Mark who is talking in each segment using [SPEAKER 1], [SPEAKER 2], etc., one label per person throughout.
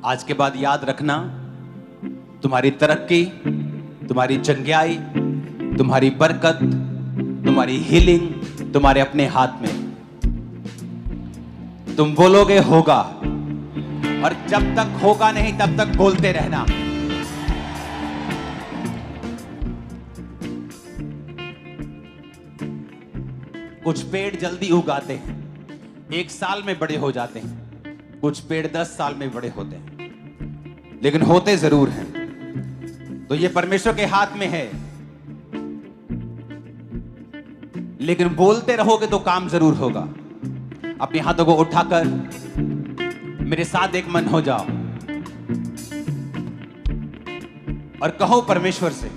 [SPEAKER 1] आज के बाद याद रखना, तुम्हारी तरक्की, तुम्हारी चंगियाई, तुम्हारी बरकत, तुम्हारी हीलिंग तुम्हारे अपने हाथ में। तुम बोलोगे होगा, और जब तक होगा नहीं तब तक बोलते रहना। कुछ पेड़ जल्दी उगाते हैं, 1 साल में बड़े हो जाते हैं। कुछ पेड़ 10 साल में बड़े होते हैं, लेकिन होते जरूर हैं। तो ये परमेश्वर के हाथ में है, लेकिन बोलते रहोगे तो काम जरूर होगा। अपने हाथों को उठाकर मेरे साथ एक मन हो जाओ और कहो परमेश्वर से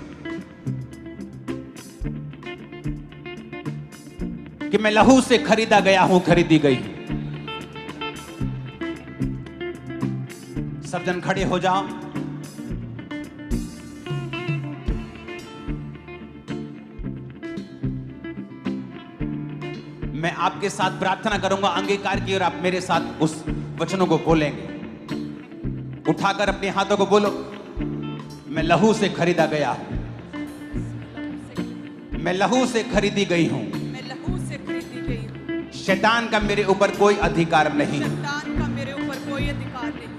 [SPEAKER 1] कि मैं लहू से खरीदा गया हूं, खरीदी गई हूं। सब जन खड़े हो जाओ। मैं आपके साथ प्रार्थना करूंगा अंगीकार की, और आप मेरे साथ उस वचनों को बोलेंगे। उठाकर अपने हाथों को बोलो, मैं लहू से खरीदा गया हूं, मैं लहू से खरीदी गई हूं। शैतान का मेरे ऊपर कोई अधिकार नहीं,
[SPEAKER 2] शैतान का मेरे ऊपर कोई अधिकार नहीं।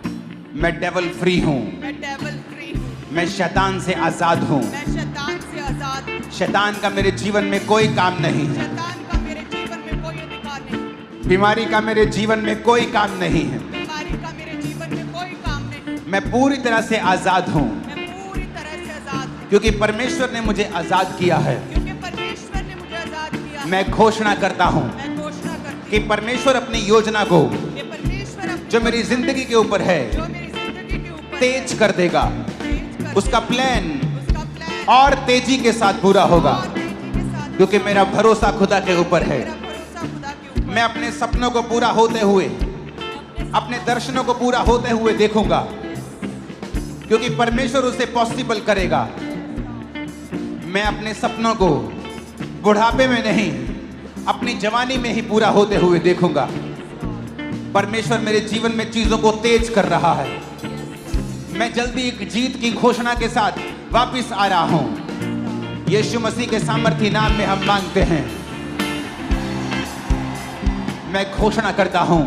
[SPEAKER 1] मैं डेविल फ्री हूं,
[SPEAKER 2] मैं डेविल फ्री हूं।
[SPEAKER 1] मैं शैतान से आजाद हूं।
[SPEAKER 2] मैं शैतान से आजाद हूं।
[SPEAKER 1] शैतान का मेरे जीवन में कोई काम नहीं है।
[SPEAKER 2] शैतान का मेरे जीवन में कोई अधिकार नहीं।
[SPEAKER 1] बीमारी का मेरे जीवन में कोई काम नहीं है।
[SPEAKER 2] बीमारी का मेरे जीवन में कोई काम नहीं।
[SPEAKER 1] मैं पूरी तरह से आजाद हूं,
[SPEAKER 2] मैं पूरी तरह से आजाद हूं,
[SPEAKER 1] क्योंकि परमेश्वर ने मुझे आजाद किया है।
[SPEAKER 2] क्योंकि परमेश्वर ने मुझे आजाद किया है।
[SPEAKER 1] मैं घोषणा करता हूं
[SPEAKER 2] मैं घोषणा करती
[SPEAKER 1] कि परमेश्वर अपनी योजना को,
[SPEAKER 2] हूं कि परमेश्वर अपनी
[SPEAKER 1] जो मेरी जिंदगी के ऊपर है,
[SPEAKER 2] जो मेरी जिंदगी के ऊपर
[SPEAKER 1] तेज कर देगा।
[SPEAKER 2] तेज कर
[SPEAKER 1] उसका प्लान
[SPEAKER 2] उसका प्लान
[SPEAKER 1] और तेजी के साथ पूरा होगा,
[SPEAKER 2] और तेजी के साथ,
[SPEAKER 1] क्योंकि मेरा भरोसा खुदा के ऊपर है।
[SPEAKER 2] मेरा भरोसा खुदा के ऊपर।
[SPEAKER 1] मैं अपने सपनों को पूरा होते हुए, अपने दर्शनों को पूरा होते हुए देखूंगा, क्योंकि परमेश्वर उसे पॉसिबल करेगा। मैं अपने सपनों को बुढ़ापे में नहीं, अपनी जवानी में ही पूरा होते हुए देखूंगा। परमेश्वर मेरे जीवन में चीजों को तेज कर रहा है। मैं जल्दी एक जीत की घोषणा के साथ वापस आ रहा हूं। यीशु मसीह के सामर्थी नाम में हम मांगते हैं। मैं घोषणा करता हूं,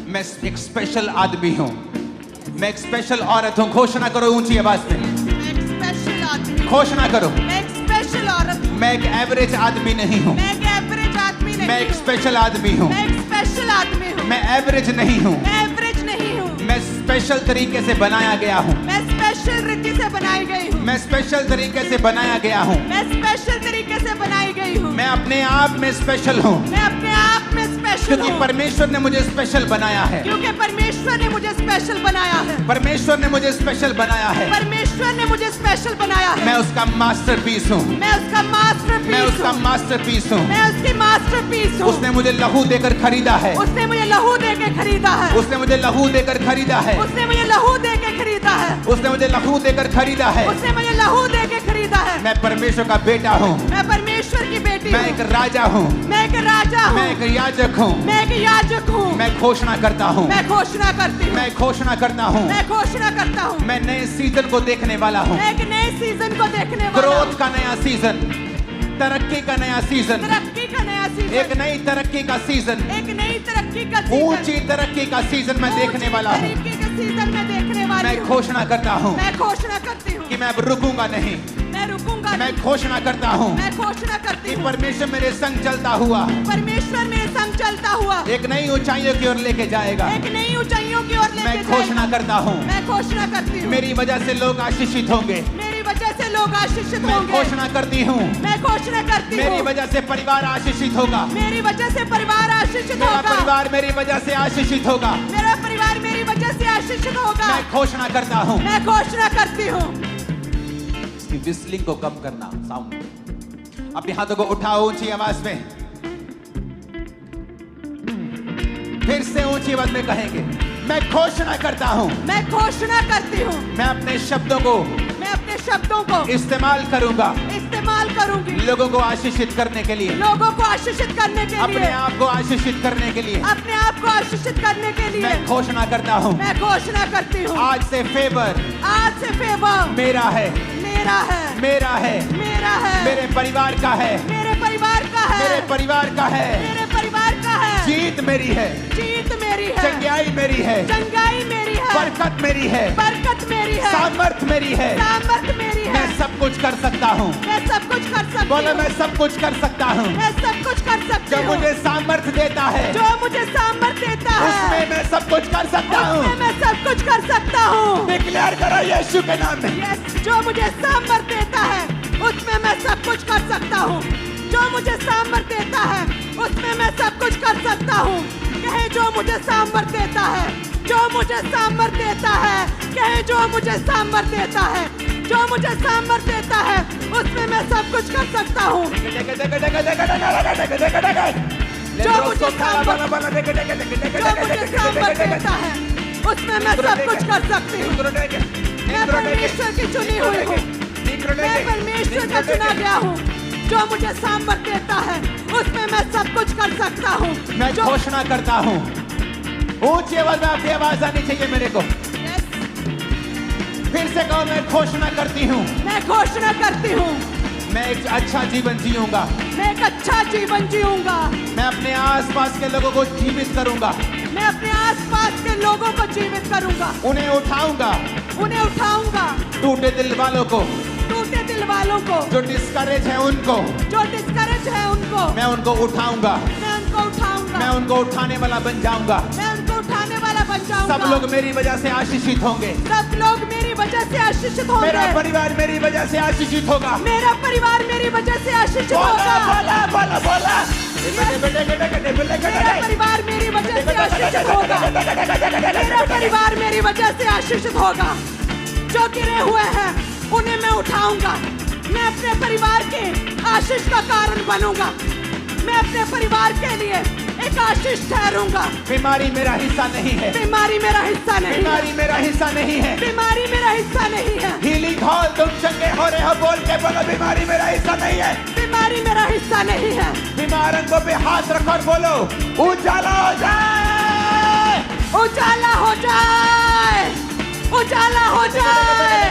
[SPEAKER 1] मैं एक स्पेशल आदमी हूं, मैं एक स्पेशल औरत हूं। घोषणा करो ऊंची आवाज में,
[SPEAKER 2] मैं एक स्पेशल आदमी हूं।
[SPEAKER 1] घोषणा करो।
[SPEAKER 2] मैं एक स्पेशल औरत हूं।
[SPEAKER 1] मैं एक एवरेज आदमी नहीं हूं,
[SPEAKER 2] मैं एक एवरेज आदमी नहीं
[SPEAKER 1] मैं एक
[SPEAKER 2] हूं।
[SPEAKER 1] स्पेशल आदमी हूं।
[SPEAKER 2] मैं एक स्पेशल आदमी हूं।
[SPEAKER 1] मैं एवरेज नहीं हूं,
[SPEAKER 2] मैं एवरेज नहीं हूं।
[SPEAKER 1] मैं स्पेशल तरीके से बनाया गया हूं।
[SPEAKER 2] मैं स्पेशल रीति से बनाई गई हूं।
[SPEAKER 1] मैं स्पेशल तरीके से बनाया गया हूं।
[SPEAKER 2] मैं स्पेशल तरीके से बनाई गई हूं।
[SPEAKER 1] मैं अपने आप में स्पेशल हूं,
[SPEAKER 2] मैं अपने आप में स्पेशल
[SPEAKER 1] क्योंकि
[SPEAKER 2] हूं,
[SPEAKER 1] परमेश्वर ने मुझे स्पेशल बनाया है।
[SPEAKER 2] क्योंकि परमेश्वर ने मुझे स्पेशल बनाया है।
[SPEAKER 1] परमेश्वर ने मुझे स्पेशल बनाया है।
[SPEAKER 2] परमेश्वर ने मुझे स्पेशल बनाया है।
[SPEAKER 1] मैं उसका मास्टरपीस हूं,
[SPEAKER 2] मैं उसका मास्टरपीस
[SPEAKER 1] मैं उसका
[SPEAKER 2] हूं।
[SPEAKER 1] मास्टरपीस हूं।
[SPEAKER 2] मैं उसकी मास्टरपीस हूं।
[SPEAKER 1] उसने मुझे लहू देकर खरीदा है।
[SPEAKER 2] उसने मुझे लहू दे के खरीदा है।
[SPEAKER 1] उसने मुझे लहू देकर खरीदा है।
[SPEAKER 2] उसने मुझे लहू दे के खरीदा है।
[SPEAKER 1] उसने मुझे लहू देकर खरीदा है।
[SPEAKER 2] उसने मुझे लहू दे के खरीदा है।
[SPEAKER 1] मैं परमेश्वर का बेटा हूं।
[SPEAKER 2] मैं परमेश्वर की बेटी
[SPEAKER 1] मैं
[SPEAKER 2] हूं।
[SPEAKER 1] एक राजा हूं।
[SPEAKER 2] मैं एक राजा हूं।
[SPEAKER 1] मैं एक याजक हूं।
[SPEAKER 2] मैं एक याजक हूं।
[SPEAKER 1] मैं घोषणा करता हूं।
[SPEAKER 2] मैं घोषणा करती हूं।
[SPEAKER 1] मैं घोषणा करता हूं।
[SPEAKER 2] मैं घोषणा करता हूं।
[SPEAKER 1] मैं नए सीजन को देखने वाला हूं।
[SPEAKER 2] मैं एक नए सीजन को देखने वाला हूं।
[SPEAKER 1] ग्रोथ का नया सीजन, तरक्की का नया सीजन,
[SPEAKER 2] तरक्की का नया सीजन।
[SPEAKER 1] एक नई तरक्की का सीजन,
[SPEAKER 2] एक नई तरक्की का सीजन।
[SPEAKER 1] ऊंची तरक्की का सीजन मैं देखने वाला हूं।
[SPEAKER 2] ऊंची तरक्की का सीजन मैं देखने वाली
[SPEAKER 1] मैं
[SPEAKER 2] हूं।
[SPEAKER 1] घोषणा करता हूं
[SPEAKER 2] मैं घोषणा करती हूं
[SPEAKER 1] कि मैं अब रुकूंगा नहीं।
[SPEAKER 2] मैं रुकूंगा
[SPEAKER 1] मैं
[SPEAKER 2] नहीं।
[SPEAKER 1] घोषणा करता हूं
[SPEAKER 2] मैं घोषणा करती
[SPEAKER 1] कि
[SPEAKER 2] हूं
[SPEAKER 1] परमेश्वर मेरे संग चलता हुआ
[SPEAKER 2] परमेश्वर मेरे संग चलता हुआ
[SPEAKER 1] एक नई ऊंचाइयों की ओर लेके जाएगा।
[SPEAKER 2] एक नई ऊंचाइयों की ओर लेके
[SPEAKER 1] मैं घोषणा
[SPEAKER 2] जाएगा।
[SPEAKER 1] करता हूं,
[SPEAKER 2] मैं घोषणा करती हूँ
[SPEAKER 1] मेरी वजह से लोग आशीषित होंगे।
[SPEAKER 2] मेरी वजह से लोग आशीषित
[SPEAKER 1] मैं
[SPEAKER 2] होंगे।
[SPEAKER 1] घोषणा करती हूं,
[SPEAKER 2] मैं घोषणा करती
[SPEAKER 1] मेरी
[SPEAKER 2] हूँ
[SPEAKER 1] वजह से परिवार आशीषित होगा।
[SPEAKER 2] मेरी वजह से परिवार आशीषित
[SPEAKER 1] मेरा
[SPEAKER 2] होगा।
[SPEAKER 1] परिवार मेरी वजह से आशीषित होगा।
[SPEAKER 2] मेरा परिवार मेरी वजह से आशीषित होगा।
[SPEAKER 1] मैं घोषणा करता हूं।
[SPEAKER 2] मैं घोषणा करती हूँ।
[SPEAKER 1] इसकी विस्लिंग को कम करना, साउंड। अपने हाथों को उठाओ ऊंची आवाज में, फिर से ऊंची आवाज में कहेंगे, मैं घोषणा करता हूं।
[SPEAKER 2] मैं घोषणा करती हूँ
[SPEAKER 1] मैं अपने शब्दों को
[SPEAKER 2] मैं अपने शब्दों को
[SPEAKER 1] इस्तेमाल करूंगा।
[SPEAKER 2] इस्तेमाल इस्तेमाल करूंगी
[SPEAKER 1] लोगों को आशीषित करने के लिए,
[SPEAKER 2] लोगों को आशीषित करने के
[SPEAKER 1] अपने
[SPEAKER 2] लिए,
[SPEAKER 1] आप को आशीषित करने के लिए।
[SPEAKER 2] अपने आप को आशीषित करने के लिए
[SPEAKER 1] मैं घोषणा करता हूँ,
[SPEAKER 2] मैं घोषणा करती हूँ
[SPEAKER 1] आज से फेवर
[SPEAKER 2] आज से फेवर
[SPEAKER 1] मेरा है,
[SPEAKER 2] मेरा है,
[SPEAKER 1] मेरा है,
[SPEAKER 2] मेरा है,
[SPEAKER 1] मेरे परिवार का है,
[SPEAKER 2] मेरे परिवार का है,
[SPEAKER 1] मेरे परिवार का है,
[SPEAKER 2] मेरे परिवार का है,
[SPEAKER 1] जीत मेरी है,
[SPEAKER 2] जीत मेरी है,
[SPEAKER 1] चंगाई मेरी है,
[SPEAKER 2] चंगाई मेरी है,
[SPEAKER 1] बरकत मेरी है,
[SPEAKER 2] बरकत मेरी है,
[SPEAKER 1] सामर्थ मेरी है।
[SPEAKER 2] सामर्थ मेरी है,
[SPEAKER 1] मैं सब कुछ कर सकता हूँ,
[SPEAKER 2] मैं सब कुछ कर सकती
[SPEAKER 1] बोलो
[SPEAKER 2] हूँ,
[SPEAKER 1] मैं सब कुछ कर सकता हूँ।
[SPEAKER 2] मैं सब कुछ कर सकती
[SPEAKER 1] जो
[SPEAKER 2] हूँ,
[SPEAKER 1] मुझे सामर्थ देता है
[SPEAKER 2] जो मुझे सामर्थ देता है
[SPEAKER 1] उसमें मैं सब कुछ कर सकता
[SPEAKER 2] उसमें
[SPEAKER 1] हूँ।
[SPEAKER 2] मैं सब कुछ कर सकता हूँ।
[SPEAKER 1] डिक्लेयर करो यीशु के नाम में।
[SPEAKER 2] यस, जो मुझे सामर्थ देता है उसमें मैं सब कुछ कर सकता हूँ। जो मुझे सामर्थ देता है उसमें मैं सब कुछ कर सकता हूँ। कहे जो मुझे सामर्थ देता है, जो मुझे सामर्थ देता है, कहे जो मुझे सामर्थ देता है, जो मुझे सामर्थ देता है उसमें मैं सब कुछ कर सकता हूँ। जो मुझे सामर्थ देता है उसमें मैं सब कुछ कर सकती हूँ। मैं परमेश्वर की चुनी हुई हूँ, मैं परमेश्वर का चुना गया हूँ। जो मुझे सामर्थ देता है उसमें मैं सब कुछ कर सकता हूँ।
[SPEAKER 1] मैं घोषणा करता हूँ, ऊंची आवाज में आपकी आवाज आनी चाहिए मेरे को।
[SPEAKER 2] Yes,
[SPEAKER 1] फिर से कहो, मैं घोषणा करती हूँ,
[SPEAKER 2] मैं घोषणा करती हूँ,
[SPEAKER 1] मैं एक अच्छा जीवन जीऊंगा,
[SPEAKER 2] मैं एक अच्छा जीवन जीऊंगा,
[SPEAKER 1] मैं अपने आसपास के लोगों को जीवित करूंगा,
[SPEAKER 2] मैं अपने आसपास के लोगों को जीवित करूंगा,
[SPEAKER 1] उन्हें उठाऊंगा,
[SPEAKER 2] उन्हें उठाऊंगा,
[SPEAKER 1] टूटे दिल वालों को,
[SPEAKER 2] टूटे दिल वालों को,
[SPEAKER 1] जो डिस्करेज है उनको,
[SPEAKER 2] जो डिस्करेज है उनको,
[SPEAKER 1] मैं उनको उठाऊंगा,
[SPEAKER 2] मैं उनको उठाऊंगा,
[SPEAKER 1] मैं उनको उठाने वाला बन जाऊंगा।
[SPEAKER 2] मैं उनको उठाने वाला बन जाऊंगा।
[SPEAKER 1] सब लोग मेरी वजह से आशीषित होंगे,
[SPEAKER 2] सब लोग मेरी वजह से आशीषित होंगे।
[SPEAKER 1] मेरा परिवार मेरी वजह से आशीषित होगा।
[SPEAKER 2] मेरा परिवार मेरी वजह से आशीषित
[SPEAKER 1] बोला
[SPEAKER 2] होगा।
[SPEAKER 1] बोला बोला बोला।
[SPEAKER 2] मेरा परिवार मेरी वजह से आशीषित होगा। मेरा परिवार मेरी वजह से आशीषित होगा। जो गिरे हुए हैं उन्हें मैं उठाऊंगा। मैं अपने परिवार के आशीष का कारण बनूंगा। मैं अपने परिवार के लिए एक आशीष ठहरूंगा।
[SPEAKER 1] बीमारी मेरा हिस्सा नहीं है,
[SPEAKER 2] बीमारी मेरा हिस्सा नहीं है।
[SPEAKER 1] बीमारी मेरा हिस्सा नहीं है,
[SPEAKER 2] बीमारी मेरा हिस्सा नहीं है।
[SPEAKER 1] हीलिंग हॉल तुम चंगे हो रहे हो, बोल के बोलो बीमारी मेरा हिस्सा नहीं है।
[SPEAKER 2] बीमारी मेरा हिस्सा नहीं है।
[SPEAKER 1] बीमार अंगों पे हाथ रखो और बोलो उजाला हो जाए,
[SPEAKER 2] उजाला हो जाए, उजाला हो जाए,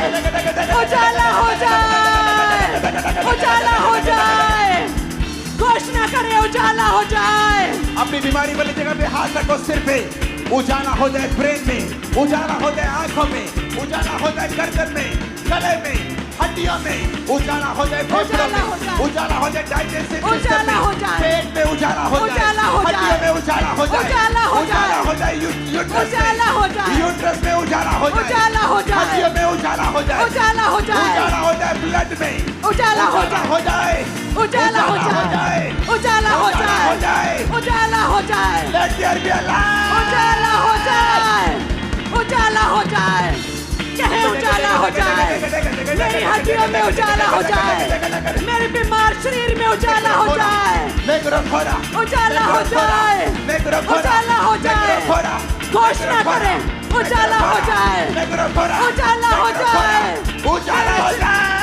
[SPEAKER 2] उजाला हो जाए, उजाला हो जाए। घोषणा करें उजाला हो जाए।
[SPEAKER 1] अपनी बीमारी वाली जगह पे हाथ रखो, सिर पे उजाला हो जाए, ब्रेन में उजाला हो जाए, आंखों में उजाला हो जाए, गर्दन में, गले में, हड्डियों में उजाला हो जाए, फेफड़ों में उजाला हो जाए, डाइजेस्टिव सिस्टम
[SPEAKER 2] उजाला हो
[SPEAKER 1] में,
[SPEAKER 2] जाए,
[SPEAKER 1] पेट में उजाला हो जाए,
[SPEAKER 2] उजाला हो जाए,
[SPEAKER 1] हड्डियों में उजाला हो जाए,
[SPEAKER 2] उजाला हो जाए,
[SPEAKER 1] उजाला हो जाए, यूट्रस
[SPEAKER 2] उजाला हो जाए,
[SPEAKER 1] यूट्रस में उजाला हो जाए,
[SPEAKER 2] उजाला हो जाए,
[SPEAKER 1] हड्डियों में उजाला हो जाए,
[SPEAKER 2] उजाला हो जाए,
[SPEAKER 1] उजाला हो जाए, ब्लड में
[SPEAKER 2] उजाला हो जाए,
[SPEAKER 1] हो जाए,
[SPEAKER 2] उजाला हो जाए, उजाला हो जाए, उजाला हो जाए,
[SPEAKER 1] let there be a light,
[SPEAKER 2] उजाला हो जाए, उजाला हो जाए। कहे उजाला हो जाए। मेरी हड्डियों में उजाला हो जाए, मेरे बीमार शरीर में उजाला हो जाए, उजाला हो जाए, उजाला हो जाए। घोषणा करें उजाला हो जाए, उजाला हो जाए,
[SPEAKER 1] उजाला हो जाए,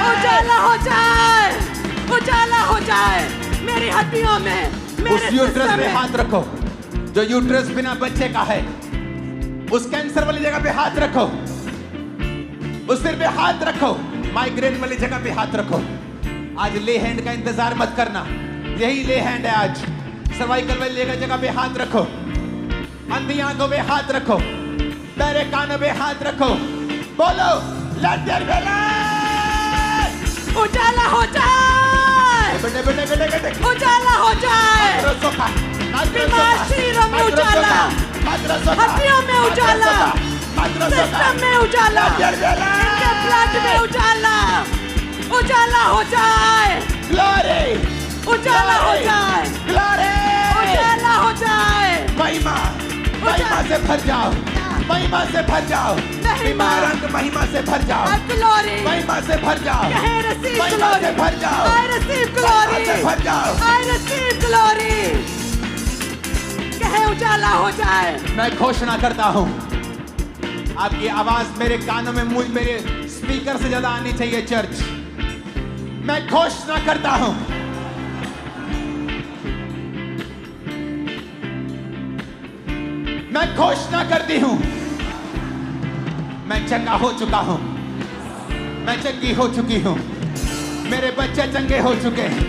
[SPEAKER 2] उजाला हो जाए, उजाला हो जाए। मेरी हड्डियों में,
[SPEAKER 1] उस
[SPEAKER 2] मेरे
[SPEAKER 1] यूट्रस
[SPEAKER 2] सिस्टम
[SPEAKER 1] पे
[SPEAKER 2] में
[SPEAKER 1] हाथ रखो जो यूट्रस बिना बच्चे का है, उस कैंसर वाली जगह पे हाथ रखो, उस सिर पे हाथ रखो, माइग्रेन वाली जगह पे हाथ रखो। आज ले हैंड का इंतजार मत करना, यही ले हैंड है आज। सर्वाइकल वाली जगह पे हाथ रखो, अंधी आंखों पे हाथ रखो, बहरे कानों पे हाथ रखो, बोलो लेट देयर बी लाइट,
[SPEAKER 2] उजाला हो जाए, उजाला हो जाए। बीमार शरीरों में उजाला, हड्डियों में उजाला, सिस्टम में उजाला, इनके ब्लड में उजाला, उजाला हो जाए,
[SPEAKER 1] ग्लोरी,
[SPEAKER 2] उजाला हो जाए,
[SPEAKER 1] ग्लोरी,
[SPEAKER 2] उजाला हो जाए।
[SPEAKER 1] महिमा, महिमा से भर जाओ, महिमा से भर जाओ,
[SPEAKER 2] महिमा,
[SPEAKER 1] रंग महिमा से भर जाओ,
[SPEAKER 2] ग्लोरी,
[SPEAKER 1] महिमा से भर जाओ,
[SPEAKER 2] कहे receive
[SPEAKER 1] महिमा से
[SPEAKER 2] glory,
[SPEAKER 1] भर जाओ,
[SPEAKER 2] I receive
[SPEAKER 1] महिमा
[SPEAKER 2] glory,
[SPEAKER 1] से भर जाओ।
[SPEAKER 2] I receive glory। कहे उजाला हो जाए।
[SPEAKER 1] मैं घोषणा करता हूं, आपकी आवाज मेरे कानों में, मेरे स्पीकर से ज्यादा आनी चाहिए। चर्च, मैं घोषणा करता हूं, मैं घोषणा करती हूं, मैं चंगा हो चुका हूं, मैं चंगी हो चुकी हूं, मेरे बच्चे चंगे हो चुके हैं,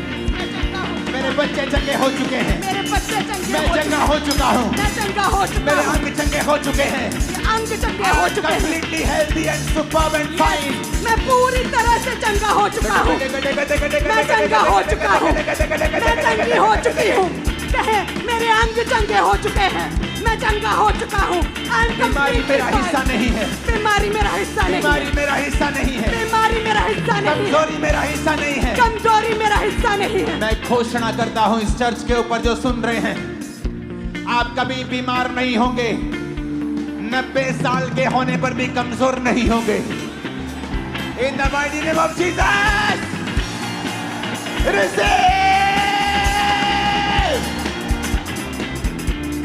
[SPEAKER 1] मेरे बच्चे चंगे हो चुके हैं,
[SPEAKER 2] मेरे बच्चे चंगे
[SPEAKER 1] मैं चंगा हो चुका हूं,
[SPEAKER 2] मैं चंगा हो चुका
[SPEAKER 1] मेरे
[SPEAKER 2] हूं,
[SPEAKER 1] अंग चंगे हो चुके हैं,
[SPEAKER 2] अंग चंगे हो चुके हैं,
[SPEAKER 1] completely healthy and superb and fine.
[SPEAKER 2] मैं पूरी तरह से चंगा हो चुका हूं, मैं चंगा हो चुका हूं, मैं चंगी हो चुकी हूं। कहे मेरे अंग चंगे हो चुके हैं, मैं चंगा हो चुका हूं।
[SPEAKER 1] बीमारी मेरा हिस्सा नहीं है,
[SPEAKER 2] बीमारी मेरा हिस्सा नहीं है,
[SPEAKER 1] बीमारी मेरा हिस्सा नहीं है,
[SPEAKER 2] बीमारी मेरा हिस्सा नहीं है,
[SPEAKER 1] कमजोरी मेरा हिस्सा नहीं है,
[SPEAKER 2] कमजोरी मेरा हिस्सा नहीं है।
[SPEAKER 1] मैं घोषणा करता हूं इस चर्च के ऊपर जो सुन रहे हैं, आप कभी बीमार नहीं होंगे, 90 साल के होने पर भी कमजोर नहीं होंगे। In the mighty name of Jesus, receive!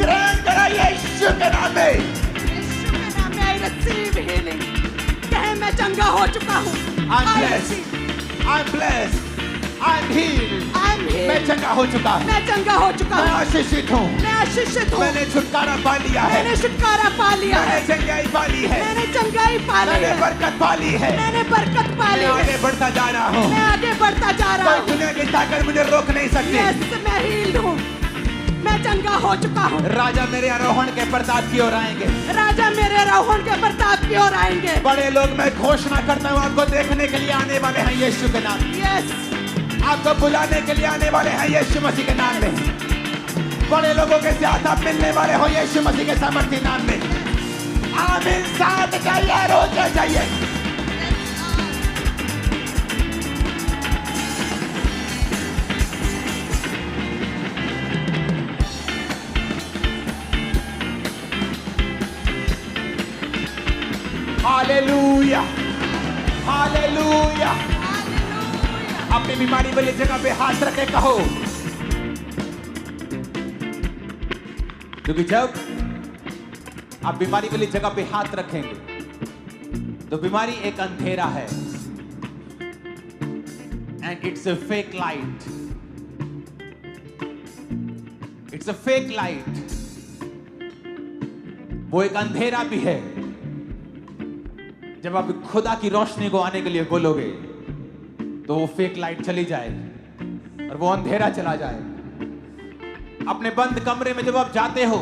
[SPEAKER 1] ग्रहण करा यीशु के नाम में।
[SPEAKER 2] यीशु के नाम में I receive healing। कहे मैं चंगा हो चुका हूँ।
[SPEAKER 1] I'm blessed, I'm blessed, I'm healed। मैं चंगा हो चुका हूँ,
[SPEAKER 2] मैं चंगा हो चुका
[SPEAKER 1] मैं
[SPEAKER 2] हूँ,
[SPEAKER 1] आशीषित हूँ,
[SPEAKER 2] मैं आशीषित हूँ,
[SPEAKER 1] मैंने छुटकारा पा लिया है,
[SPEAKER 2] मैंने छुटकारा पा लिया है,
[SPEAKER 1] मैंने चंगाई पा ली है,
[SPEAKER 2] मैंने चंगाई पा ली
[SPEAKER 1] मैंने
[SPEAKER 2] है,
[SPEAKER 1] बरकत पा ली है,
[SPEAKER 2] मैंने बरकत पा ली
[SPEAKER 1] मैं
[SPEAKER 2] है,
[SPEAKER 1] आगे बढ़ता जा रहा हूँ,
[SPEAKER 2] मैं आगे बढ़ता जा रहा
[SPEAKER 1] कोई
[SPEAKER 2] हूँ।
[SPEAKER 1] दुनिया की ताकत मुझे रोक नहीं सकती।
[SPEAKER 2] यस मैं हील्ड हूँ, मैं चंगा हो चुका हूँ।
[SPEAKER 1] राजा मेरे आरोहण के प्रताप की ओर आएंगे,
[SPEAKER 2] राजा मेरे रोहन के प्रताप की ओर आएंगे।
[SPEAKER 1] बड़े लोग मैं घोषणा करता हूँ आपको देखने के लिए आने वाले हैं यीशु के नाम में,
[SPEAKER 2] यस
[SPEAKER 1] आपको बुलाने के लिए आने वाले हैं यीशु मसीह के नाम में, बड़े लोगों के साथ आप मिलने वाले हो यीशु मसीह के सामर्थ्य नाम में। आमीन। साथ जाइए, रोज जाइए। Hallelujah, hallelujah. अपनी बीमारी वाली जगह पे हाथ रखे कहो, क्योंकि जब आप बीमारी वाली जगह पे हाथ रखेंगे तो बीमारी एक अंधेरा है, and it's a fake light, it's a fake light. वो एक अंधेरा भी है। जब आप खुदा की रोशनी को आने के लिए बोलोगे तो वो फेक लाइट चली जाएगी और वो अंधेरा चला जाएगा। अपने बंद कमरे में जब आप जाते हो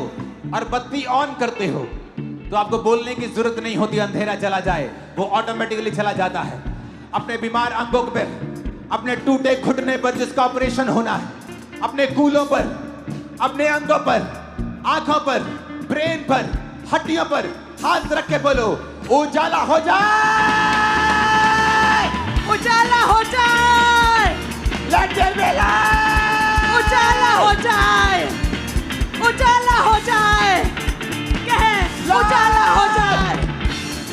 [SPEAKER 1] और बत्ती ऑन करते हो तो आपको बोलने की जरूरत नहीं होती, अंधेरा चला जाए, वो ऑटोमेटिकली चला जाता है। अपने बीमार अंगों पर, अपने टूटे घुटने पर जिसका ऑपरेशन होना है, अपने कूलों पर, अपने अंगों पर, आंखों पर, ब्रेन पर, हड्डियों पर हाथ रख के बोलो, उजाला हो जाए,
[SPEAKER 2] उजाला हो जाए,
[SPEAKER 1] Let there be light!
[SPEAKER 2] उजाला हो जाए, उजाला हो जाए, कहे उजाला हो जाए,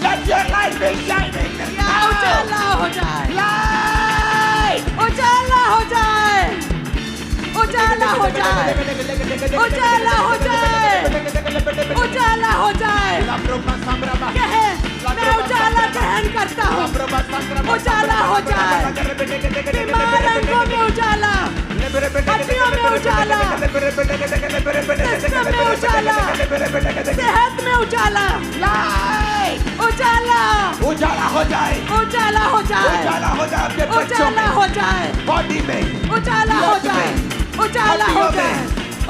[SPEAKER 1] Let your light be shining
[SPEAKER 2] या उजाला हो जाए,
[SPEAKER 1] Light!
[SPEAKER 2] उजाला हो जाए, उजाला हो जाए, उजाला हो जाए, उजाला हो जाए। कहे मैं उजाला ग्रहण करता हूँ, उजाला हो जाए, बीमार अंगों में उजाला, हड्डियों में उजाला, जिस्म में उजाला, सेहत में उजाला, उजाला,
[SPEAKER 1] उजाला हो जाए,
[SPEAKER 2] उजाला हो जाए,
[SPEAKER 1] उजाला हो जाए आपके बच्चों
[SPEAKER 2] उजाला
[SPEAKER 1] में,
[SPEAKER 2] हो जाए,
[SPEAKER 1] बॉडी में,
[SPEAKER 2] उजाला हो जाए, उजाला हो जाए,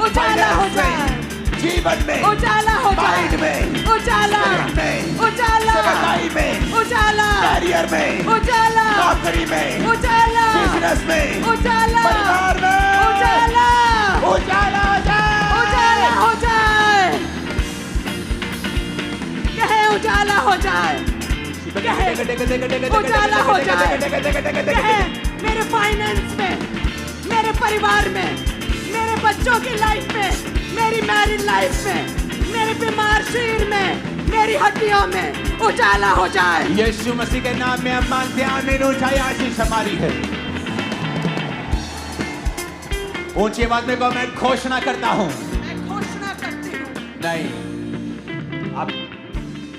[SPEAKER 2] उजाला हो जाए,
[SPEAKER 1] जीवन में,
[SPEAKER 2] उजाला हो जाए,
[SPEAKER 1] माइंड में,
[SPEAKER 2] उजाला,
[SPEAKER 1] में,
[SPEAKER 2] उजाला,
[SPEAKER 1] सेवकाई में,
[SPEAKER 2] उजाला,
[SPEAKER 1] कैरियर में,
[SPEAKER 2] उजाला,
[SPEAKER 1] नौकरी में,
[SPEAKER 2] उजाला,
[SPEAKER 1] बिजनेस में,
[SPEAKER 2] उजाला,
[SPEAKER 1] परिवार में,
[SPEAKER 2] उजाला,
[SPEAKER 1] उजाला हो जाए,
[SPEAKER 2] उजाला हो जाए, कहे उजाला हो जाए, कहे उजाला हो जाए, कहे मेरे फाइनेंस में, मेरे परिवार में, मेरे बच्चों की लाइफ में, मेरी मैरिड लाइफ में, मेरे बीमार शरीर में, मेरी हड्डियों में उजाला हो जाए।
[SPEAKER 1] यीशु मसीह के नाम में हम मानते हैं, आमीन। ऊंचाई आशीष हमारी है। ऊंची आवाज में कहो, मैं घोषणा करता हूं।
[SPEAKER 2] मैं घोषणा करती हूँ।
[SPEAKER 1] नहीं,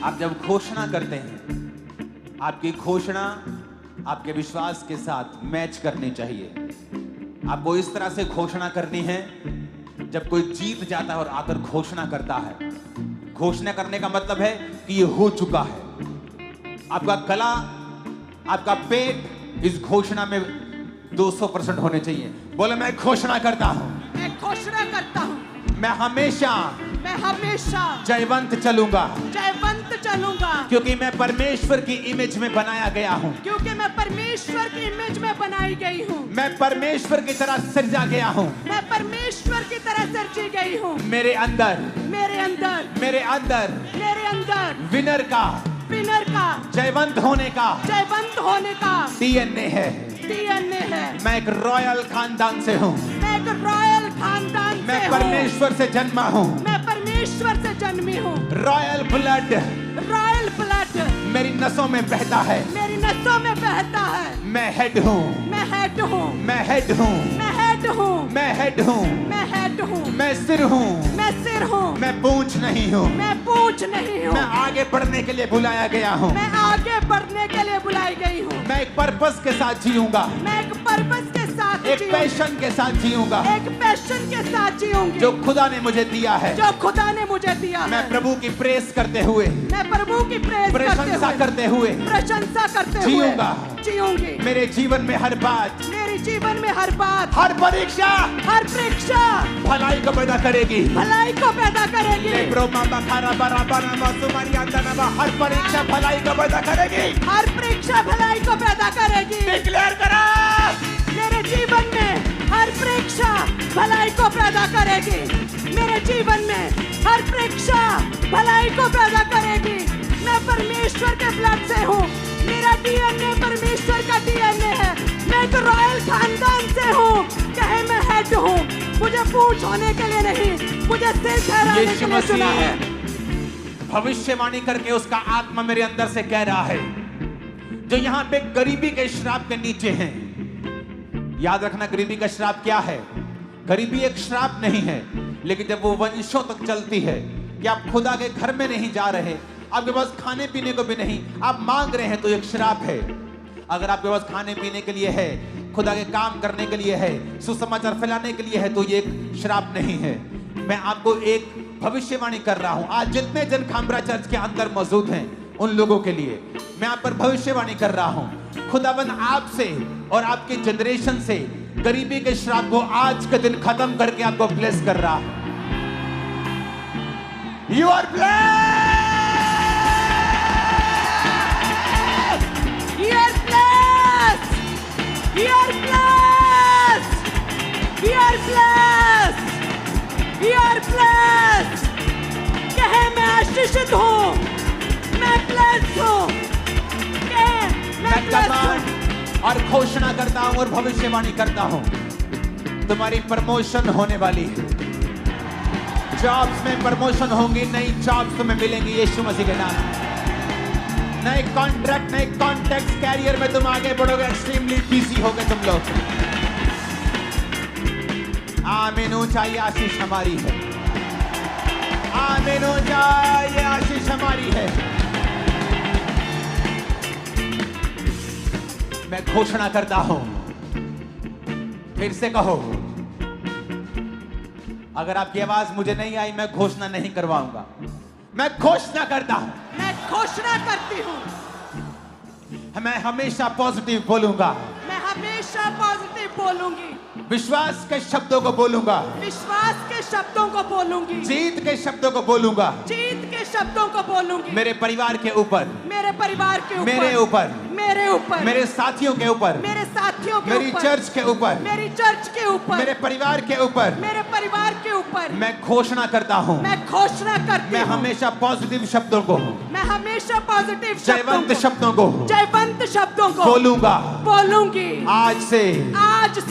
[SPEAKER 1] आप जब घोषणा करते हैं, आपकी घोषणा आपके विश्वास के साथ मैच करनी चाहिए। आपको इस तरह से घोषणा करनी है जब कोई जीत जाता है और आकर घोषणा करता है। घोषणा करने का मतलब है कि ये हो चुका है। आपका गला, आपका पेट इस घोषणा में 200% होने चाहिए। बोले मैं घोषणा करता हूं,
[SPEAKER 2] मैं घोषणा करता हूँ,
[SPEAKER 1] मैं हमेशा
[SPEAKER 2] जयवंत
[SPEAKER 1] चलूंगा,
[SPEAKER 2] चलूंगा,
[SPEAKER 1] क्योंकि मैं परमेश्वर की इमेज में बनाया गया हूं।
[SPEAKER 2] क्योंकि मैं परमेश्वर की इमेज में बनाई गई हूँ।
[SPEAKER 1] मैं परमेश्वर की तरह सृजा गया हूं।
[SPEAKER 2] मैं परमेश्वर की तरह सृजी गई हूँ।
[SPEAKER 1] मेरे अंदर विनर का, जयवंत होने का डीएनए है। मैं एक रॉयल खानदान से हूँ। मैं परमेश्वर से जन्मा हूँ।
[SPEAKER 2] जन्मी हूँ।
[SPEAKER 1] रॉयल ब्लड मेरी नसों में बहता है। मैं हेड हूँ। मैं सिर हूँ। मैं पूंछ नहीं हूँ। मैं आगे बढ़ने के लिए बुलाया गया हूँ।
[SPEAKER 2] बुलाई गई हूँ।
[SPEAKER 1] मैं एक पर्पस के साथ जीऊंगा। एक पैशन के साथ जीऊंगी जो खुदा ने मुझे दिया है। मैं प्रभु की प्रेस करते हुए, प्रशंसा करते हुए जीऊंगी। मेरे जीवन में हर बात, हर परीक्षा भलाई को पैदा करेगी। हर परीक्षा भलाई को पैदा करेगी। डिक्लेयर करा,
[SPEAKER 2] मेरे जीवन में हर परीक्षा भलाई को पैदा करेगी। मेरे जीवन में हर परीक्षा भलाई को पैदा करेगी। मैं परमेश्वर के ब्लड से हूँ। मेरा डीएनए परमेश्वर का डीएनए है। मैं तो रॉयल खानदान से हूँ। कहे मैं हेड हूँ। मुझे पूंछ होने के लिए नहीं, मुझे सिर ठहराने के लिए चुना है।
[SPEAKER 1] भविष्यवाणी करके उसका आत्मा मेरे अंदर से कह रहा है, जो यहाँ पे गरीबी के श्राप के नीचे हैं। याद रखना, गरीबी का श्राप क्या है? गरीबी एक श्राप नहीं है, लेकिन जब वो वंशों तक चलती है कि आप खुदा के घर में नहीं जा रहे, आपके पास खाने पीने को भी नहीं, आप मांग रहे हैं, तो एक श्राप है। अगर आपके पास खाने पीने के लिए है, खुदा के काम करने के लिए है, सुसमाचार फैलाने के लिए है, तो ये एक श्राप नहीं है। मैं आपको एक भविष्यवाणी कर रहा हूं। आज जितने जन खामरा चर्च के अंदर मौजूद हैं, उन लोगों के लिए मैं आप पर भविष्यवाणी कर रहा हूं। खुदाबंद आपसे और आपके जनरेशन से गरीबी के श्राप को आज के दिन खत्म करके आपको ब्लेस कर रहा हूं। You are blessed,
[SPEAKER 2] You are blessed. You are blessed. You are blessed. You are blessed. कहे मैं आशीषित हूँ, मैं blessed हूँ। कहे मैं blessed हूँ।
[SPEAKER 1] और घोषणा करता हूँ और भविष्यवाणी करता हूँ, तुम्हारी प्रमोशन होने वाली है। जॉब्स में प्रमोशन होंगी, नई जॉब्स तुम्हें मिलेंगी यीशु मसीह के नाम। नए कॉन्ट्रैक्ट, नए कॉन्टैक्ट्स, कैरियर में तुम आगे बढ़ोगे। एक्सट्रीमली बिजी होगे तुम लोग। आमीन। ऊंचा ये आशीष हमारी है। आमीन। ऊंचा ये आशीष हमारी है। मैं घोषणा करता हूं, फिर से कहो। अगर आपकी आवाज मुझे नहीं आई, मैं घोषणा नहीं करवाऊंगा। मैं घोषणा करता हूं,
[SPEAKER 2] मैं घोषणा करती हूँ।
[SPEAKER 1] मैं हमेशा पॉजिटिव बोलूंगा।
[SPEAKER 2] मैं हमेशा पॉजिटिव बोलूंगी।
[SPEAKER 1] विश्वास के शब्दों को बोलूंगा।
[SPEAKER 2] विश्वास के शब्दों को बोलूंगी।
[SPEAKER 1] जीत के शब्दों को बोलूंगा।
[SPEAKER 2] जीत के शब्दों को बोलूंगी।
[SPEAKER 1] मेरे परिवार के ऊपर,
[SPEAKER 2] मेरे परिवार के ऊपर,
[SPEAKER 1] मेरे ऊपर,
[SPEAKER 2] मेरे ऊपर,
[SPEAKER 1] मेरे साथियों के ऊपर,
[SPEAKER 2] मेरे साथियों के
[SPEAKER 1] मेरी
[SPEAKER 2] ऊपर,
[SPEAKER 1] चर्च के ऊपर,
[SPEAKER 2] मेरी चर्च के ऊपर,
[SPEAKER 1] मेरे परिवार के ऊपर,
[SPEAKER 2] मेरे परिवार के ऊपर
[SPEAKER 1] मैं घोषणा करता हूं।
[SPEAKER 2] मैं घोषणा करती
[SPEAKER 1] मैं
[SPEAKER 2] हूँ।
[SPEAKER 1] हमेशा पॉजिटिव शब्दों को,
[SPEAKER 2] मैं हमेशा पॉजिटिव
[SPEAKER 1] जयवंत शब्दों को,
[SPEAKER 2] जयवंत शब्दों को
[SPEAKER 1] बोलूंगा।
[SPEAKER 2] बोलूंगी।
[SPEAKER 1] आज से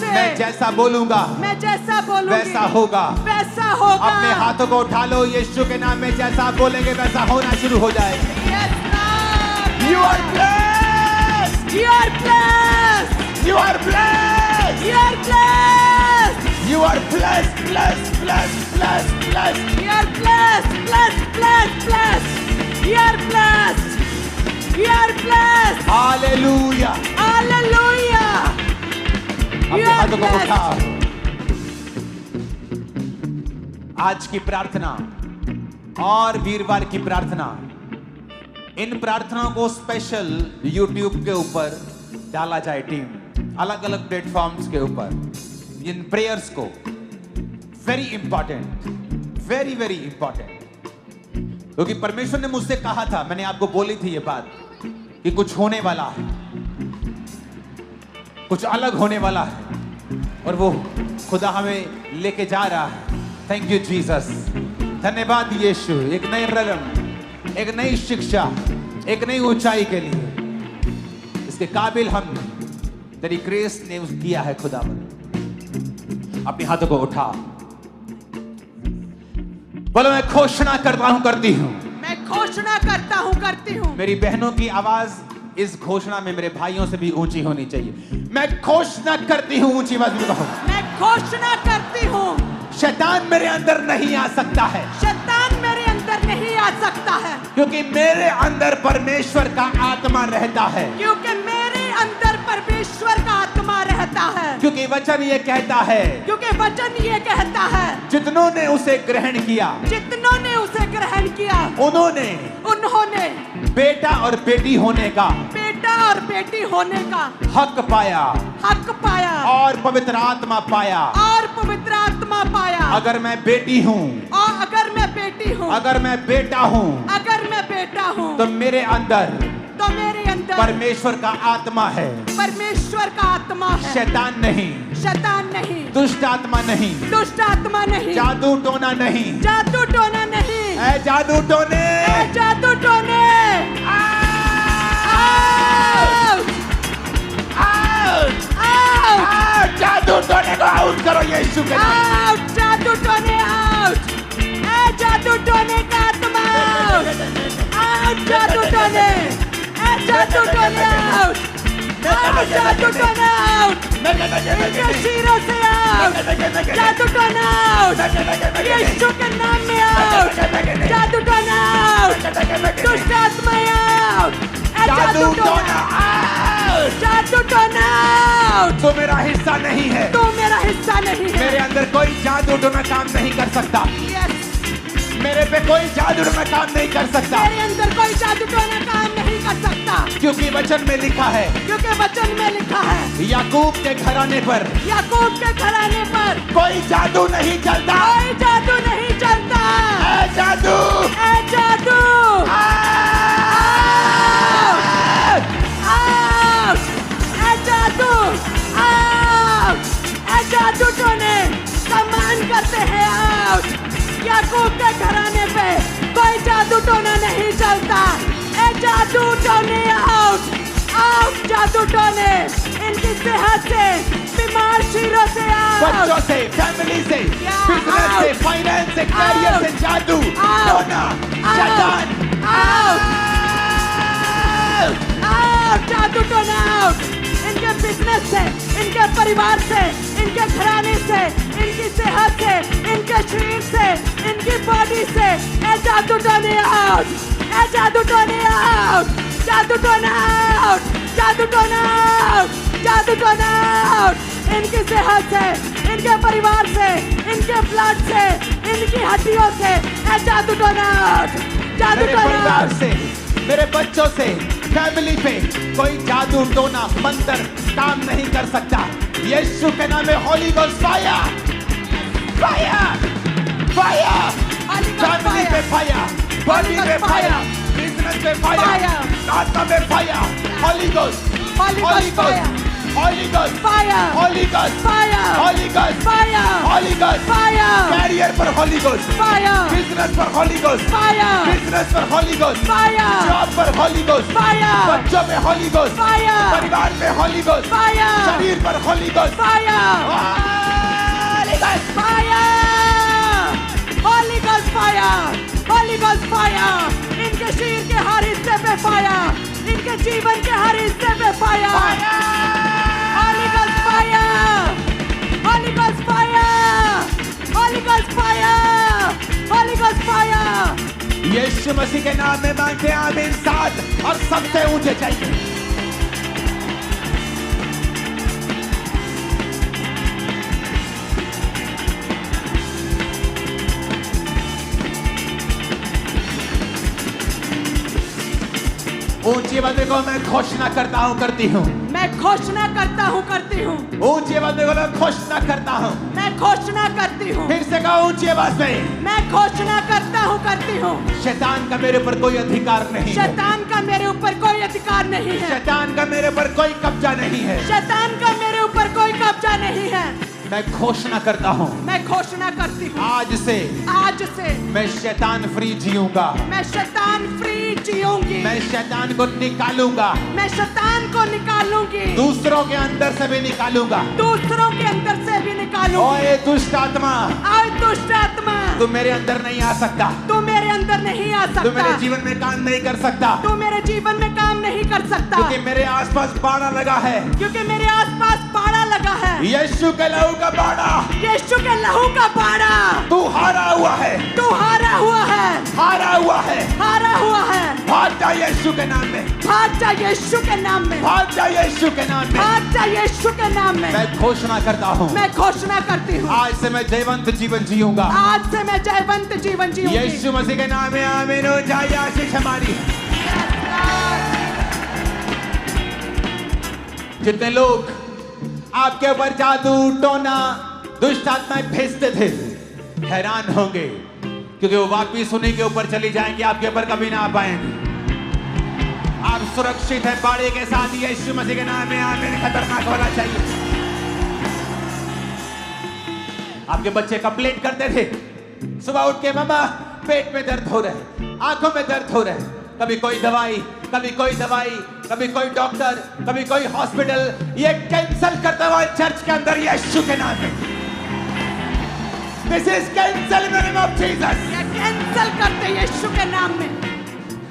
[SPEAKER 1] मैं जैसा बोलूंगा,
[SPEAKER 2] मैं जैसा बोलूंगी,
[SPEAKER 1] वैसा होगा।
[SPEAKER 2] वैसा होगा।
[SPEAKER 1] अपने हाथों को उठा लो, यीशु के नाम में जैसा आप बोलेंगे वैसा होना शुरू हो जाएगा।
[SPEAKER 2] Yes, Lord.
[SPEAKER 1] You are blessed.
[SPEAKER 2] You are blessed.
[SPEAKER 1] You are blessed.
[SPEAKER 2] You are blessed.
[SPEAKER 1] You are blessed, blessed, blessed, blessed, blessed.
[SPEAKER 2] You are blessed, blessed, blessed, blessed. You are blessed. You are blessed.
[SPEAKER 1] Hallelujah.
[SPEAKER 2] Hallelujah.
[SPEAKER 1] हाथों को
[SPEAKER 2] yes.
[SPEAKER 1] उठा। आज की प्रार्थना और वीरवार की प्रार्थना, इन प्रार्थनाओं को स्पेशल YouTube के ऊपर डाला जाए। टीम अलग अलग प्लेटफॉर्म्स के ऊपर इन प्रेयर्स को, very important, very very important. क्योंकि परमेश्वर ने मुझसे कहा था, मैंने आपको बोली थी ये बात कि कुछ होने वाला है, कुछ अलग होने वाला है, और वो खुदा हमें लेके जा रहा है। थैंक यू जीसस, धन्यवाद यीशु। एक नए रलम, एक नई शिक्षा, एक नई ऊंचाई के लिए इसके काबिल हम तेरी ग्रेस ने किया है खुदा। अपने हाथों को उठा, बोलो मैं घोषणा करता हूं, करती हूं।
[SPEAKER 2] मैं घोषणा करता हूं, करती हूं।
[SPEAKER 1] मेरी बहनों की आवाज इस घोषणा में मेरे भाइयों से भी ऊंची होनी चाहिए। मैं घोषणा करती हूं, ऊंची आवाज में कहो।
[SPEAKER 2] मैं घोषणा करती हूं,
[SPEAKER 1] शैतान मेरे अंदर नहीं आ सकता है,
[SPEAKER 2] शैतान मेरे अंदर नहीं आ सकता है,
[SPEAKER 1] क्योंकि मेरे अंदर परमेश्वर का आत्मा रहता है।
[SPEAKER 2] क्योंकि मेरे अंदर परमेश्वर का आत्मा रहता है।
[SPEAKER 1] क्योंकि वचन ये कहता है,
[SPEAKER 2] क्योंकि वचन ये कहता है,
[SPEAKER 1] जितनों ने उसे ग्रहण किया,
[SPEAKER 2] जितनों ने उसे ग्रहण किया,
[SPEAKER 1] उन्होंने बेटा और बेटी होने का,
[SPEAKER 2] बेटा और बेटी होने का
[SPEAKER 1] हक पाया,
[SPEAKER 2] हक पाया,
[SPEAKER 1] और पवित्र आत्मा पाया।
[SPEAKER 2] और पवित्र आत्मा पाया।
[SPEAKER 1] अगर मैं बेटी हूँ,
[SPEAKER 2] और अगर मैं बेटी हूँ,
[SPEAKER 1] अगर मैं बेटा हूँ,
[SPEAKER 2] अगर मैं बेटा हूँ,
[SPEAKER 1] तो मेरे अंदर परमेश्वर का आत्मा है,
[SPEAKER 2] परमेश्वर का आत्मा है।
[SPEAKER 1] शैतान नहीं,
[SPEAKER 2] शैतान नहीं,
[SPEAKER 1] दुष्ट आत्मा नहीं,
[SPEAKER 2] दुष्ट आत्मा नहीं,
[SPEAKER 1] जादू टोना नहीं,
[SPEAKER 2] जादू टोना नहीं,
[SPEAKER 1] ऐ जादू टोने,
[SPEAKER 2] ऐ जादू टोने,
[SPEAKER 1] जादू टोने को आउट करो यीशु के नाम।
[SPEAKER 2] आउट, जादू टोने आउट, ऐ जादू टोने का आत्मा आउट, जादू टोने, ऐ जादू टोने आउट, जादू टोने आउट, इनके शीरों से आउट, जादू टोने आउट, यीशु के नाम में आउट, जादू टोने आउट, दुष्ट आत्मा आउट, ऐ जादू टोना आउट, जादू टोना आउट।
[SPEAKER 1] तो मेरा हिस्सा नहीं है,
[SPEAKER 2] तो मेरा हिस्सा नहीं है।
[SPEAKER 1] मेरे अंदर कोई जादू टोना काम नहीं कर सकता,
[SPEAKER 2] Yes,
[SPEAKER 1] मेरे पे कोई जादू टोना काम नहीं कर सकता,
[SPEAKER 2] मेरे अंदर कोई जादू टोना काम नहीं कर सकता,
[SPEAKER 1] क्योंकि वचन में लिखा है,
[SPEAKER 2] क्योंकि वचन में लिखा है,
[SPEAKER 1] याकूब के घराने पर
[SPEAKER 2] याकूब के घराने पर
[SPEAKER 1] कोई जादू नहीं चलता।
[SPEAKER 2] कोई जादू नहीं चलता।
[SPEAKER 1] ऐ जादू,
[SPEAKER 2] ऐ जादू, आउट, ऐ जादू, आउट, ऐ जादू टोने सम्मान करते हैं आउट। याकूब के घराने पे कोई जादू टोना नहीं चलता। ए जादू टोने आउट, आउट जादू टोने, इनकी सेहत से, बीमार शीरों से आउट,
[SPEAKER 1] बच्चों से, फैमिली से, बिजनेस से, फाइनेंस से, करियर से जादू टोना, शैतान
[SPEAKER 2] आउट, आउट, जादू टोना आउट, इनके बिजनेस से, इनके परिवार से, इनके घराने से, इनकी सेहत से, इनके शरीर से, इनकी बॉडी से, ए जादू टोने आउट, ए जादू टोने आउट, जादू टोना आउट, जादू टोना आउट, जादू टोना आउट, इनकी सेहत से, इनके परिवार से, इनके ब्लड से, इनकी हड्डियों से, ए जादू टोना आउट, जादू
[SPEAKER 1] मेरे
[SPEAKER 2] टोना
[SPEAKER 1] परिवार
[SPEAKER 2] आउट।
[SPEAKER 1] से, मेरे बच्चों से, फैमिली पे कोई जादू टोना मंत्र काम नहीं कर सकता। यीशु के नाम में Holy Ghost fire, fire, fire, family पे फायर, बॉडी पे फायर, बिजनेस पे फायर, आत्मा पे fire, Holy Ghost, Holy Ghost, Holy Ghost,
[SPEAKER 2] Fire!
[SPEAKER 1] Holy Ghost,
[SPEAKER 2] Fire!
[SPEAKER 1] Holy Ghost,
[SPEAKER 2] Fire!
[SPEAKER 1] Holy Ghost,
[SPEAKER 2] Fire!
[SPEAKER 1] Career पर होली गोस्ट,
[SPEAKER 2] Fire!
[SPEAKER 1] बिजनेस पर Holy Ghost,
[SPEAKER 2] Fire!
[SPEAKER 1] Business पर Holy Ghost,
[SPEAKER 2] Fire!
[SPEAKER 1] Job पर Holy Ghost,
[SPEAKER 2] Fire!
[SPEAKER 1] बच्चों में Holy Ghost,
[SPEAKER 2] Fire!
[SPEAKER 1] परिवार में Holy Ghost,
[SPEAKER 2] Fire!
[SPEAKER 1] शरीर पर Holy Ghost,
[SPEAKER 2] Fire!
[SPEAKER 1] Holy Ghost,
[SPEAKER 2] Fire! Holy Ghost fire! Holy Ghost fire! इनके शरीर के हर हिस्से पे फायर, इनके जीवन के हर हिस्से पे fire. Holy Ghost fire! Holy Ghost fire! Holy Ghost fire! Holy Ghost fire!
[SPEAKER 1] यीशु मसीह के नाम में मांगते हैं आमीन। साथ और सबसे ऊंचे चाहिए। ऊंची आवाज को मैं घोषणा करता हूँ, करती हूँ।
[SPEAKER 2] मैं घोषणा करता हूँ, करती हूँ।
[SPEAKER 1] ऊंची आवाज में बोलो, घोषणा करता हूँ।
[SPEAKER 2] मैं घोषणा करती हूँ।
[SPEAKER 1] फिर से कहो ऊंची आवाज में।
[SPEAKER 2] मैं घोषणा करता हूँ, करती हूँ।
[SPEAKER 1] शैतान का मेरे ऊपर कोई अधिकार नहीं है।
[SPEAKER 2] शैतान का मेरे ऊपर कोई अधिकार नहीं है।
[SPEAKER 1] शैतान का मेरे ऊपर कोई कब्जा नहीं है।
[SPEAKER 2] शैतान का मेरे ऊपर कोई कब्जा नहीं है।
[SPEAKER 1] मैं घोषणा करता हूँ,
[SPEAKER 2] मैं घोषणा करती हूँ,
[SPEAKER 1] आज से
[SPEAKER 2] मैं
[SPEAKER 1] शैतान फ्री जीऊंगा।
[SPEAKER 2] मैं शैतान फ्री जीऊंगी।
[SPEAKER 1] मैं शैतान को निकालूंगा।
[SPEAKER 2] मैं शैतान को निकालूंगी।
[SPEAKER 1] दूसरों के अंदर से भी निकालूंगा।
[SPEAKER 2] दूसरों के अंदर से भी निकालूंगी।
[SPEAKER 1] ओए दुष्ट आत्मा,
[SPEAKER 2] और दुष्ट आत्मा,
[SPEAKER 1] तू मेरे अंदर नहीं आ सकता।
[SPEAKER 2] तू मेरे अंदर नहीं आ सकता।
[SPEAKER 1] तू मेरे जीवन में काम नहीं कर सकता।
[SPEAKER 2] तू मेरे जीवन में काम नहीं कर सकता।
[SPEAKER 1] क्योंकि मेरे आसपास बाड़ा लगा है।
[SPEAKER 2] क्योंकि मेरे आसपास बाड़ा लगा है।
[SPEAKER 1] यीशु के लहू का बाड़ा।
[SPEAKER 2] यीशु के लहू का बाड़ा।
[SPEAKER 1] तू हारा हुआ है।
[SPEAKER 2] तू हारा हुआ है।
[SPEAKER 1] हारा हुआ है।
[SPEAKER 2] हारा हुआ है।
[SPEAKER 1] भाग जा यीशु के नाम में।
[SPEAKER 2] भाग जा यीशु के नाम में।
[SPEAKER 1] भाग जा यीशु के नाम में।
[SPEAKER 2] भाग जा यीशु के नाम में।
[SPEAKER 1] मैं घोषणा करता हूँ,
[SPEAKER 2] मैं घोषणा करती हूँ,
[SPEAKER 1] आज से मैं जयवंत जीवन जीऊंगा।
[SPEAKER 2] आज से मैं जयवंत जीवन जीऊंगी।
[SPEAKER 1] यीशु मसीह के नाम में आमीन हो जाए। आशीष हमारी। जितने लोग आपके ऊपर जादू, टोना, दुष्ट आत्माएं भेजते थे, हैरान होंगे, क्योंकि वो वापिस उन्हीं के ऊपर चली जाएंगी, आपके ऊपर कभी ना आ पाएंगे। आप सुरक्षित हैं बाड़े के साथ। यीशु मसीह के नाम में आमीन। खतरनाक वाला चाहिए। आपके बच्चे कंप्लेंट करते थे, सुबह उठ के मम्मा पेट में दर्द हो रहा है, आंखों में दर्द हो रहा है। कभी कोई दवाई, कभी कोई दवाई, कभी कोई डॉक्टर, कभी कोई हॉस्पिटल। ये कैंसल करता हुआ चर्च के अंदर यीशु के नाम में। This is cancel in the name of Jesus.
[SPEAKER 2] ये कैंसल करते यीशु के नाम में।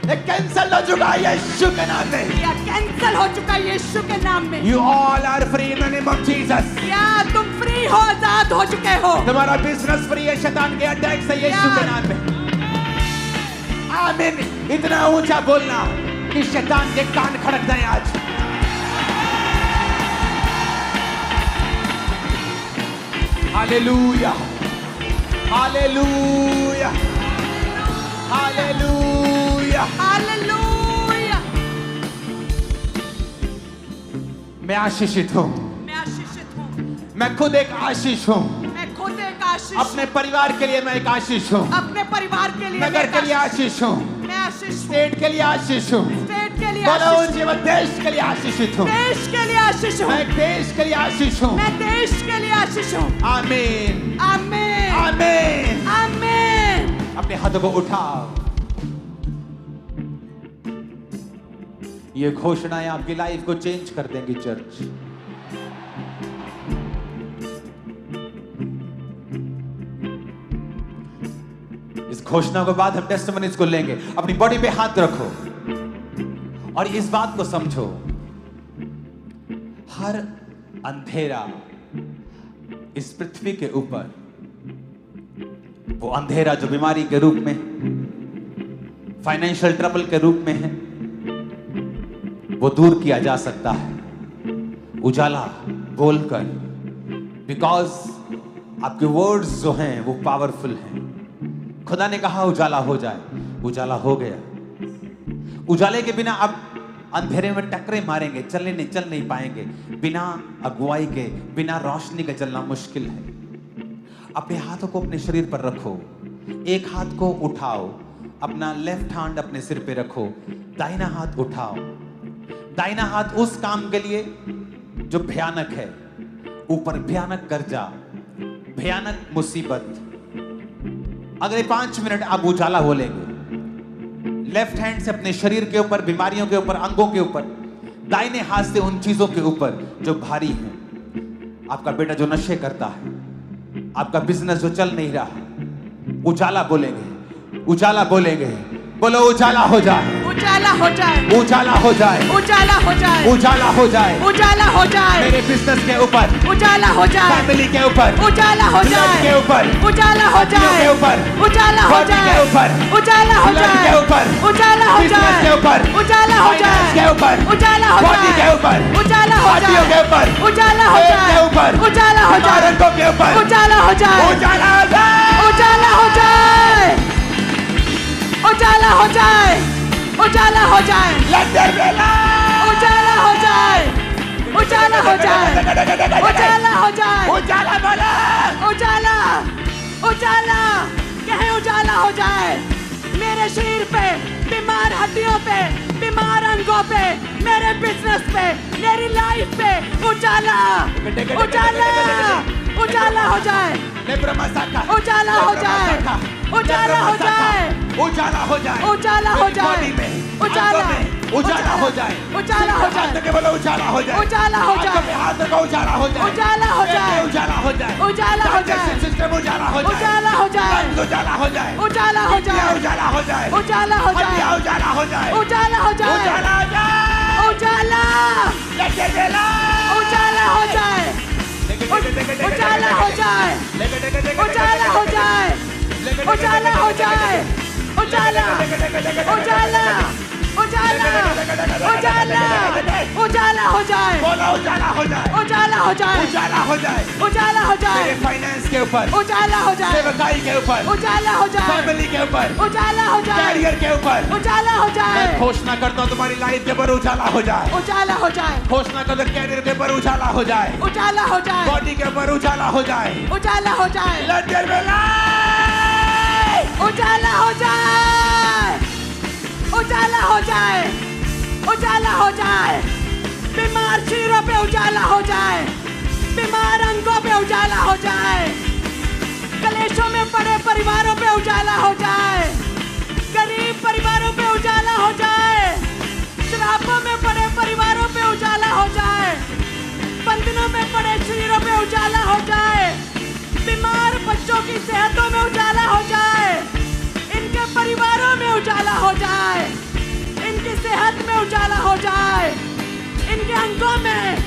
[SPEAKER 1] ये कैंसल हो चुका है यीशु के नाम में।
[SPEAKER 2] या कैंसल हो चुका है यीशु के नाम में।
[SPEAKER 1] You all are free in the name of Jesus.
[SPEAKER 2] या तुम फ्री हो, आजाद हो चुके हो।
[SPEAKER 1] तुम्हारा बिजनेस फ्री है शैतान के अटैक से यीशु के नाम में। आमीन। इतना ऊंचा बोलना कि शैतान के कान खड़क जाए आज। Hallelujah, hallelujah, hallelujah,
[SPEAKER 2] hallelujah.
[SPEAKER 1] मैं आशीषित हूँ।
[SPEAKER 2] मैं आशीषित हूँ।
[SPEAKER 1] मैं खुद एक आशीष हूँ।
[SPEAKER 2] मैं खुद एक आशीष।
[SPEAKER 1] अपने परिवार के लिए मैं एक आशीष हूँ।
[SPEAKER 2] अपने परिवार के लिए
[SPEAKER 1] नगर के लिए आशीष हूँ।
[SPEAKER 2] मैं आशीष हूँ।
[SPEAKER 1] स्टेट के लिए आशीष हूँ।
[SPEAKER 2] स्टेट के लिए
[SPEAKER 1] बोलो
[SPEAKER 2] आशीष
[SPEAKER 1] ऊंची आवाज, देश के लिए आशीषित हूँ।
[SPEAKER 2] देश के लिए आशीष हूँ।
[SPEAKER 1] मैं देश के लिए आशीष हूँ।
[SPEAKER 2] मैं देश के लिए आशीष हूँ।
[SPEAKER 1] आमीन,
[SPEAKER 2] आमीन,
[SPEAKER 1] आमीन।
[SPEAKER 2] आमीन।
[SPEAKER 1] अपने हाथों को उठाओ। ये घोषणाएं आपकी लाइफ को चेंज कर देंगी चर्च। इस घोषणा के बाद हम टेस्टिमनीज को लेंगे। अपनी बॉडी पे हाथ रखो और इस बात को समझो, हर अंधेरा इस पृथ्वी के ऊपर, वो अंधेरा जो बीमारी के रूप में, फाइनेंशियल ट्रबल के रूप में है, वो दूर किया जा सकता है उजाला बोलकर। बिकॉज आपके वर्ड्स जो हैं वो पावरफुल हैं। खुदा ने कहा उजाला हो जाए, उजाला हो गया। उजाले के बिना आप अंधेरे में टकरे मारेंगे, चल नहीं पाएंगे। बिना अगुवाई के, बिना रोशनी के चलना मुश्किल है। अपने हाथों को अपने शरीर पर रखो। एक हाथ को उठाओ, अपना लेफ्ट हैंड अपने सिर पे रखो, दाहिना हाथ उठाओ। दाहिना हाथ उस काम के लिए जो भयानक है, ऊपर भयानक कर्जा, भयानक मुसीबत। अगले 5 मिनट आप उजाला बोलेंगे। लेफ्ट हैंड से अपने शरीर के ऊपर, बीमारियों के ऊपर, अंगों के ऊपर, दाहिने हाथ से उन चीजों के ऊपर जो भारी हैं। आपका बेटा जो नशे करता है, आपका बिजनेस जो चल नहीं रहा, उजाला बोलेंगे, उजाला बोलेंगे। बोलो उजाला हो जाए,
[SPEAKER 2] उजाला हो जाए,
[SPEAKER 1] उजाला हो जाए,
[SPEAKER 2] उजाला हो जाए,
[SPEAKER 1] उजाला हो जाए,
[SPEAKER 2] उजाला हो जाए।
[SPEAKER 1] मेरे बिजनेस के ऊपर,
[SPEAKER 2] उजाला हो जाए,
[SPEAKER 1] फैमिली के ऊपर,
[SPEAKER 2] उजाला हो
[SPEAKER 1] ब्लड
[SPEAKER 2] जाए,
[SPEAKER 1] के ऊपर,
[SPEAKER 2] उजाला हो
[SPEAKER 1] हड्डियों
[SPEAKER 2] जाए,
[SPEAKER 1] के ऊपर,
[SPEAKER 2] उजाला हो
[SPEAKER 1] बॉडी
[SPEAKER 2] जाए,
[SPEAKER 1] के ऊपर,
[SPEAKER 2] उजाला हो
[SPEAKER 1] ब्लड
[SPEAKER 2] जाए,
[SPEAKER 1] के ऊपर,
[SPEAKER 2] उजाला हो
[SPEAKER 1] बिजनेस
[SPEAKER 2] जाए,
[SPEAKER 1] के ऊपर,
[SPEAKER 2] उजाला हो
[SPEAKER 1] फाइनेंस
[SPEAKER 2] जाए,
[SPEAKER 1] के ऊपर,
[SPEAKER 2] उजाला हो
[SPEAKER 1] बॉडी
[SPEAKER 2] जाए,
[SPEAKER 1] के ऊपर,
[SPEAKER 2] उजाला हो
[SPEAKER 1] हड्डियों
[SPEAKER 2] जाए,
[SPEAKER 1] के ऊपर,
[SPEAKER 2] उजाला हो
[SPEAKER 1] पेट
[SPEAKER 2] जाए,
[SPEAKER 1] के ऊपर,
[SPEAKER 2] उजाला हो जाए,
[SPEAKER 1] रंगों के ऊपर,
[SPEAKER 2] उजाला हो जाए,
[SPEAKER 1] उजाला हो जाए,
[SPEAKER 2] उजाला हो जाए, उजाला हो जाए, उजाला हो जाए।
[SPEAKER 1] Let there
[SPEAKER 2] उजाला कहे उजाला हो जाए मेरे शरीर पे, बीमार हड्डियों पे, बीमार अंगों पे, मेरे बिजनेस पे, मेरी लाइफ पे उजाला उजाला उजाला हो जाए, उजाला हो जाए, उजाला हो जाए,
[SPEAKER 1] उजाला हो जाए,
[SPEAKER 2] उजाला हो जाए, उजाला
[SPEAKER 1] उजाला हो जाए,
[SPEAKER 2] उजाला हो जाए,
[SPEAKER 1] के बोलो उजाला हो जाए,
[SPEAKER 2] उजाला हो जाए,
[SPEAKER 1] हाथ को उजाला हो जाए,
[SPEAKER 2] उजाला हो जाए,
[SPEAKER 1] उजाला हो जाए,
[SPEAKER 2] उजाला हो जाए,
[SPEAKER 1] सिस्टम उजाला हो जाए,
[SPEAKER 2] उजाला हो जाए,
[SPEAKER 1] उजाला हो जाए,
[SPEAKER 2] उजाला हो जाए,
[SPEAKER 1] उजाला हो जाए,
[SPEAKER 2] उजाला हो जाए,
[SPEAKER 1] उजाला हो जाए,
[SPEAKER 2] उजाला हो जाए,
[SPEAKER 1] उजाला हो जाए,
[SPEAKER 2] उजाला
[SPEAKER 1] लेके चला,
[SPEAKER 2] उजाला हो जाए, उजाला हो जाए, उजाला हो जाए, उजाला हो जाए, उजाला उजाला उजाला उजाला उजाला हो जाए,
[SPEAKER 1] बोलो उजाला हो जाए,
[SPEAKER 2] उजाला हो जाए,
[SPEAKER 1] उजाला हो जाए,
[SPEAKER 2] उजाला हो जाए,
[SPEAKER 1] मेरे फाइनेंस के ऊपर,
[SPEAKER 2] उजाला हो जाए,
[SPEAKER 1] सेवकाई के ऊपर,
[SPEAKER 2] उजाला हो जाए,
[SPEAKER 1] फैमिली के ऊपर,
[SPEAKER 2] उजाला हो जाए,
[SPEAKER 1] कैरियर के ऊपर,
[SPEAKER 2] उजाला हो जाए,
[SPEAKER 1] मैं घोषणा करता हूँ तुम्हारी लाइफ के ऊपर उजाला हो जाए,
[SPEAKER 2] उजाला हो जाए,
[SPEAKER 1] घोषणा कर दो कैरियर के ऊपर उजाला हो जाए,
[SPEAKER 2] उजाला हो जाए,
[SPEAKER 1] बॉडी के ऊपर उजाला हो जाए,
[SPEAKER 2] उजाला हो जाए,
[SPEAKER 1] Let there be light!
[SPEAKER 2] उजाला हो जाए, उजाला हो जाए, उजाला हो जाए, बीमार शरीरों पे उजाला हो जाए, बीमार अंगों पे उजाला हो जाए, कलेशों में पड़े परिवारों पे उजाला हो जाए, गरीब परिवारों पे उजाला हो जाए, शराबों में पड़े परिवारों पे उजाला हो जाए, बंधनों में पड़े शरीरों पे उजाला हो जाए, बीमार बच्चों की सेहतों में उजाला हो जाए, इनके परिवारों में उजाला हो जाए, इनकी सेहत में उजाला हो जाए, इनके अंगों में,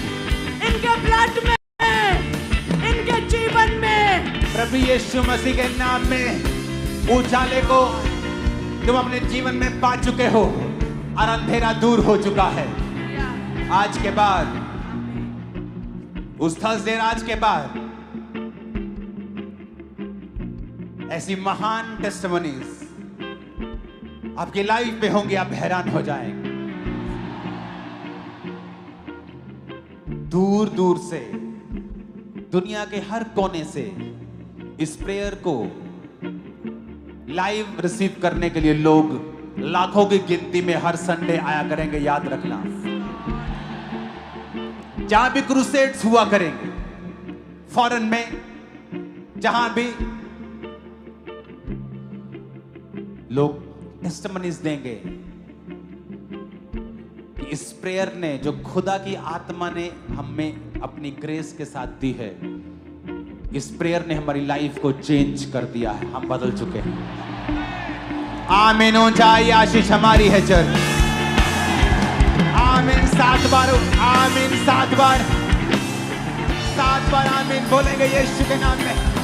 [SPEAKER 2] इनके ब्लड में, इनके जीवन में,
[SPEAKER 1] प्रभु यीशु मसीह के नाम में उजाले को तुम अपने जीवन में पा चुके हो और अंधेरा दूर हो चुका है। आज के बाद, उस थर्सडे आज के बाद ऐसी महान टेस्टिमनीज आपकी लाइफ में होंगी, आप हैरान हो जाएंगे। दूर दूर से, दुनिया के हर कोने से इस प्रेयर को लाइव रिसीव करने के लिए लोग लाखों की गिनती में हर संडे आया करेंगे। याद रखना, जहां भी क्रूसेड्स हुआ करेंगे, फॉरेन में जहां भी लोग टेस्टिमनीज देंगे कि इस प्रेयर ने, जो खुदा की आत्मा ने हमें अपनी ग्रेस के साथ दी है, इस प्रेयर ने हमारी लाइफ को चेंज कर दिया है। हम बदल चुके हैं। आमीन हो जाए, आशीष हमारी है चर्च। आमीन 7 बार, आमीन 7 बार, 7 बार आमीन बोलेंगे यीशु के नाम में।